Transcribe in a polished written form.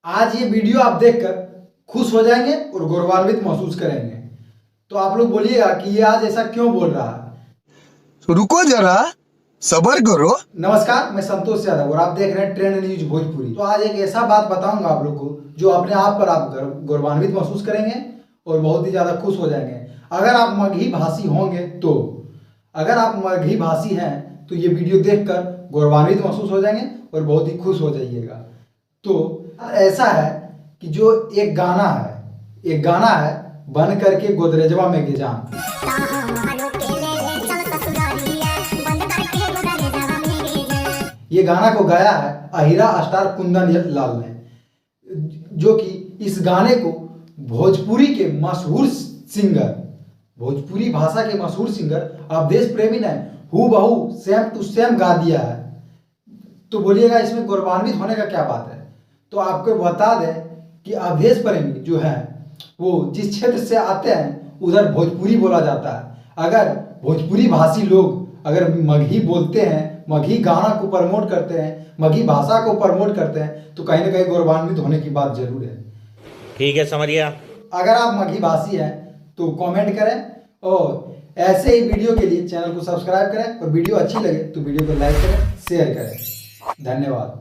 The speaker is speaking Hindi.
आज ये वीडियो आप देखकर खुश हो जाएंगे और गौरवान्वित महसूस करेंगे। तो आप लोग बोलिएगा कि ये आज ऐसा क्यों बोल रहा है। तो रुको जरा, सबर करो। नमस्कार, मैं संतोष यादव और आप देख रहे हैं ट्रेंड न्यूज भोजपुरी। तो आज एक ऐसा बात बताऊंगा आप लोग को जो अपने आप पर आप गौरवान्वित महसूस करेंगे और बहुत ही ज्यादा खुश हो जाएंगे। अगर आप मगही भाषी होंगे तो अगर आप मगही भाषी हैं तो ये वीडियो देखकर गौरवान्वित महसूस हो जाएंगे और बहुत ही खुश हो जाइएगा। तो ऐसा है कि जो एक गाना है बन करके गोदरेजवा में गिजान। ये गाना को गाया है अहिरा स्टार कुंदन लाल ने, जो कि इस गाने को भोजपुरी के मशहूर सिंगर, भोजपुरी भाषा के मशहूर सिंगर अवधेश प्रेमी ने हूबहू सेम टू सेम गा दिया है। तो बोलिएगा इसमें गौरवान्वित होने का क्या बात है। तो आपको बता दें कि अवधेश प्रेमी जो है वो जिस क्षेत्र से आते हैं उधर भोजपुरी बोला जाता है। अगर भोजपुरी भाषी लोग अगर मगही बोलते हैं, मगही गाना को प्रमोट करते हैं, मगही भाषा को प्रमोट करते हैं तो कहीं ना कहीं गौरवान्वित होने की बात जरूर है। ठीक है, समझिए। अगर आप मगही भाषी हैं तो कमेंट करें और ऐसे ही वीडियो के लिए चैनल को सब्सक्राइब करें और वीडियो अच्छी लगे तो वीडियो को लाइक करें, शेयर करें। धन्यवाद।